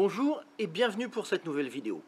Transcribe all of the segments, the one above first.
Bonjour et bienvenue pour cette nouvelle vidéo.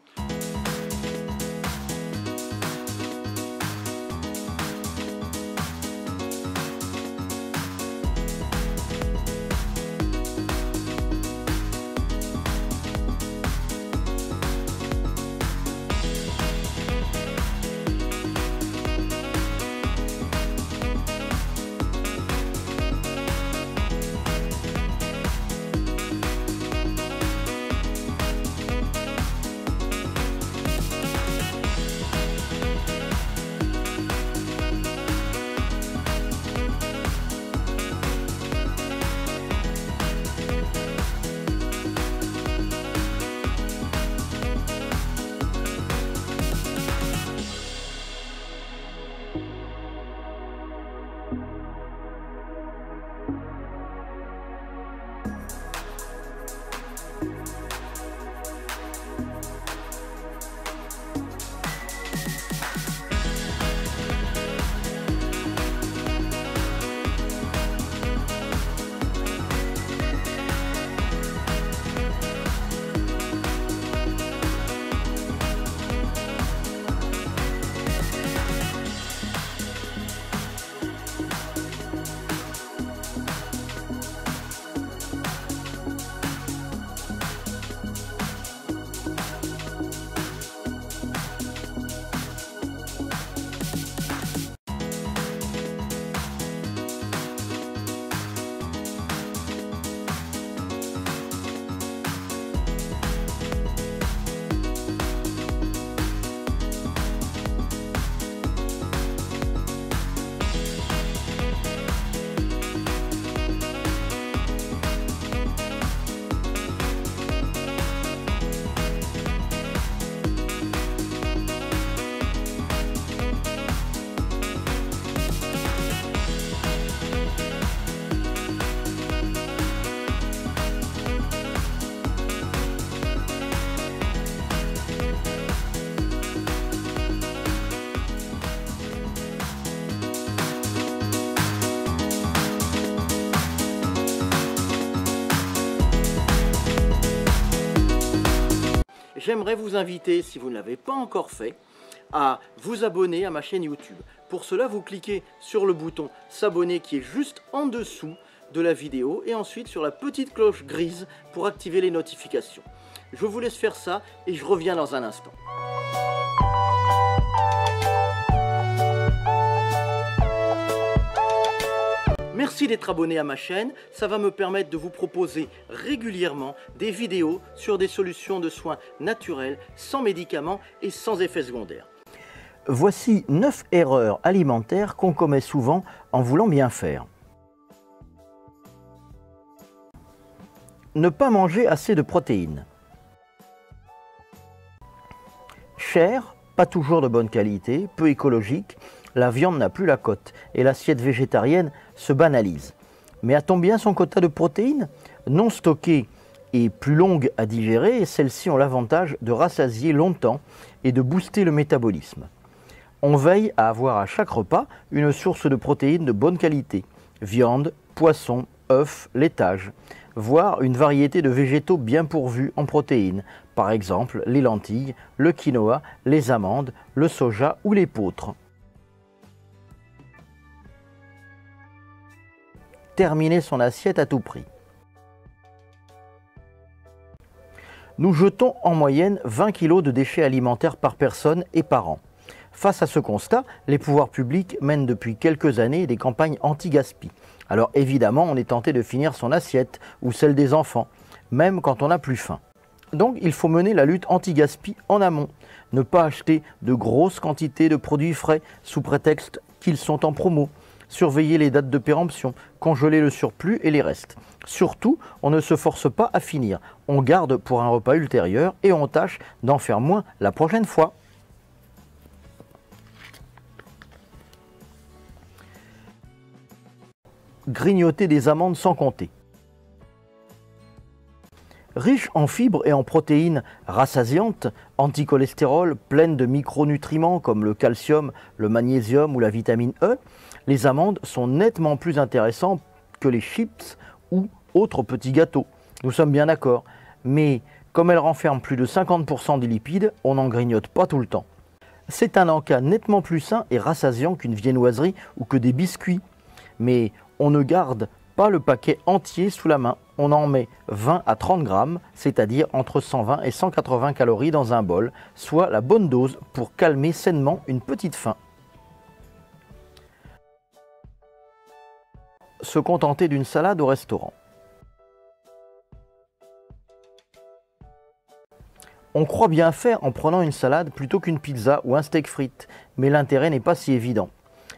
J'aimerais vous inviter, si vous ne l'avez pas encore fait, à vous abonner à ma chaîne YouTube. Pour cela, vous cliquez sur le bouton s'abonner qui est juste en dessous de la vidéo et ensuite sur la petite cloche grise pour activer les notifications. Je vous laisse faire ça et je reviens dans un instant. Merci d'être abonné à ma chaîne, ça va me permettre de vous proposer régulièrement des vidéos sur des solutions de soins naturels, sans médicaments et sans effets secondaires. Voici 9 erreurs alimentaires qu'on commet souvent en voulant bien faire. Ne pas manger assez de protéines. Cher, pas toujours de bonne qualité, peu écologique, la viande n'a plus la cote et l'assiette végétarienne se banalise. Mais a-t-on bien son quota de protéines? Non stockées et plus longues à digérer, celles-ci ont l'avantage de rassasier longtemps et de booster le métabolisme. On veille à avoir à chaque repas une source de protéines de bonne qualité, viande, poisson, œufs, laitage, voire une variété de végétaux bien pourvus en protéines, par exemple les lentilles, le quinoa, les amandes, le soja ou l'épeautre. Terminer son assiette à tout prix. Nous jetons en moyenne 20 kg de déchets alimentaires par personne et par an. Face à ce constat, les pouvoirs publics mènent depuis quelques années des campagnes anti-gaspi. Alors évidemment, on est tenté de finir son assiette ou celle des enfants, même quand on n'a plus faim. Donc il faut mener la lutte anti-gaspi en amont. Ne pas acheter de grosses quantités de produits frais sous prétexte qu'ils sont en promo. Surveiller les dates de péremption, congeler le surplus et les restes. Surtout, on ne se force pas à finir. On garde pour un repas ultérieur et on tâche d'en faire moins la prochaine fois. Grignoter des amandes sans compter. Riche en fibres et en protéines rassasiantes, anticholestérol, pleines de micronutriments comme le calcium, le magnésium ou la vitamine E, les amandes sont nettement plus intéressantes que les chips ou autres petits gâteaux. Nous sommes bien d'accord. Mais Comme elle renferme plus de 50% des lipides, on n'en grignote pas tout le temps. C'est un encas nettement plus sain et rassasiant qu'une viennoiserie ou que des biscuits. Mais on ne garde pas le paquet entier sous la main. On en met 20 à 30 grammes, c'est-à-dire entre 120 et 180 calories dans un bol, soit la bonne dose pour calmer sainement une petite faim. Se contenter d'une salade au restaurant. On croit bien faire en prenant une salade plutôt qu'une pizza ou un steak frites, mais l'intérêt n'est pas si évident.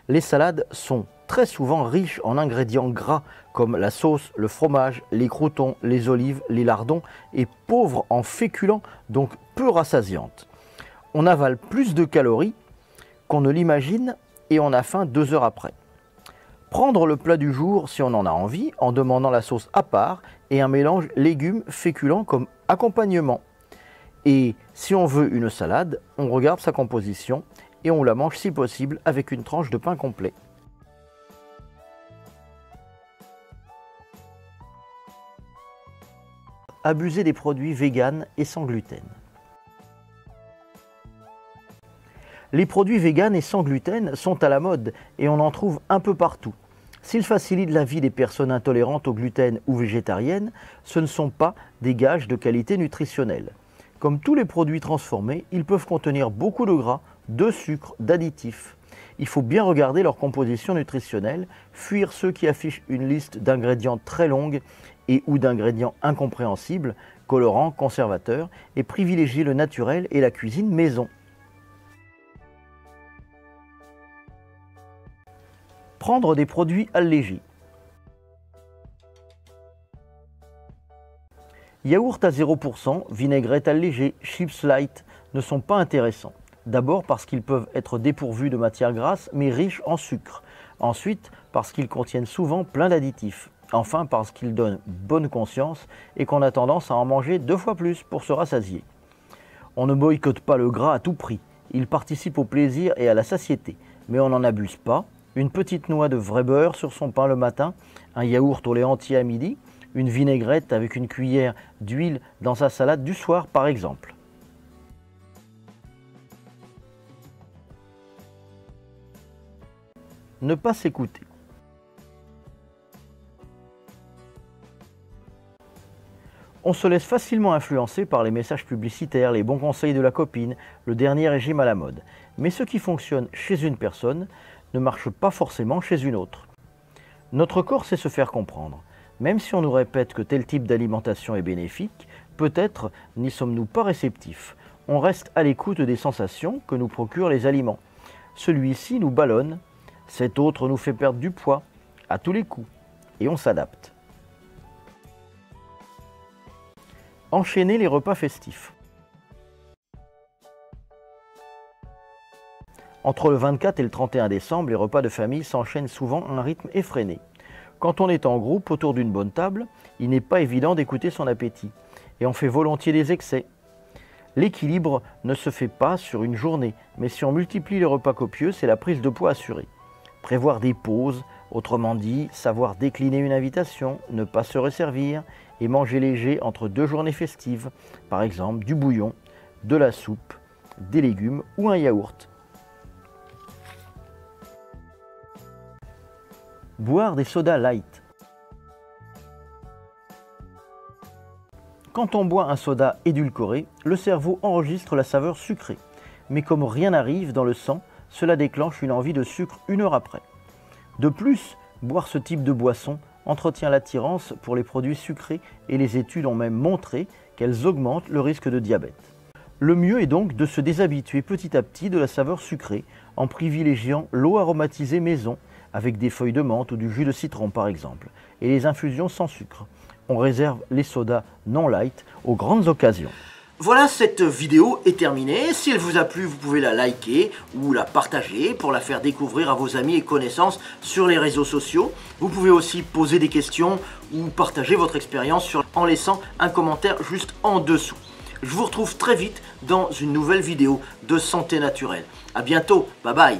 Les salades sont très souvent riches en ingrédients gras comme la sauce, le fromage, les croûtons, les olives, les lardons et pauvres en féculents, donc peu rassasiantes. On avale plus de calories qu'on ne l'imagine et on a faim 2 heures après. Prendre le plat du jour si on en a envie en demandant la sauce à part et un mélange légumes féculents comme accompagnement. Et si on veut une salade, on regarde sa composition et on la mange si possible avec une tranche de pain complet. Abuser des produits véganes et sans gluten. Les produits véganes et sans gluten sont à la mode et on en trouve un peu partout. S'ils facilitent la vie des personnes intolérantes au gluten ou végétariennes, ce ne sont pas des gages de qualité nutritionnelle. Comme tous les produits transformés, ils peuvent contenir beaucoup de gras, de sucre, d'additifs. Il faut bien regarder leur composition nutritionnelle, fuir ceux qui affichent une liste d'ingrédients très longue et ou d'ingrédients incompréhensibles, colorants, conservateurs, et privilégier le naturel et la cuisine maison. Prendre des produits allégés. Yaourt à 0%, vinaigrette allégée, chips light ne sont pas intéressants. D'abord parce qu'ils peuvent être dépourvus de matières grasses mais riches en sucre. Ensuite parce qu'ils contiennent souvent plein d'additifs. Enfin parce qu'ils donnent bonne conscience et qu'on a tendance à en manger 2 fois plus pour se rassasier. On ne boycotte pas le gras à tout prix. Il participe au plaisir et à la satiété. Mais on n'en abuse pas. Une petite noix de vrai beurre sur son pain le matin, un yaourt au lait entier à midi, une vinaigrette avec une cuillère d'huile dans sa salade du soir par exemple. Ne pas s'écouter. On se laisse facilement influencer par les messages publicitaires, les bons conseils de la copine, le dernier régime à la mode. Mais ce qui fonctionne chez une personne ne marche pas forcément chez une autre. Notre corps sait se faire comprendre. Même si on nous répète que tel type d'alimentation est bénéfique, peut-être n'y sommes-nous pas réceptifs. On reste à l'écoute des sensations que nous procurent les aliments. Celui-ci nous ballonne, cet autre nous fait perdre du poids, à tous les coups, et on s'adapte. Enchaîner les repas festifs. Entre le 24 et le 31 décembre, les repas de famille s'enchaînent souvent à un rythme effréné. Quand on est en groupe autour d'une bonne table, il n'est pas évident d'écouter son appétit, et on fait volontiers des excès. L'équilibre ne se fait pas sur une journée, mais si on multiplie les repas copieux, c'est la prise de poids assurée. Prévoir des pauses, autrement dit, savoir décliner une invitation, ne pas se resservir, et manger léger entre 2 journées festives, par exemple du bouillon, de la soupe, des légumes ou un yaourt. Boire des sodas light. Quand on boit un soda édulcoré, le cerveau enregistre la saveur sucrée. Mais comme rien n'arrive dans le sang, cela déclenche une envie de sucre 1 heure après. De plus, boire ce type de boisson entretient l'attirance pour les produits sucrés et les études ont même montré qu'elles augmentent le risque de diabète. Le mieux est donc de se déshabituer petit à petit de la saveur sucrée en privilégiant l'eau aromatisée maison avec des feuilles de menthe ou du jus de citron par exemple, et les infusions sans sucre. On réserve les sodas non light aux grandes occasions. Voilà, cette vidéo est terminée. Si elle vous a plu, vous pouvez la liker ou la partager pour la faire découvrir à vos amis et connaissances sur les réseaux sociaux. Vous pouvez aussi poser des questions ou partager votre expérience en laissant un commentaire juste en dessous. Je vous retrouve très vite dans une nouvelle vidéo de santé naturelle. À bientôt, bye bye.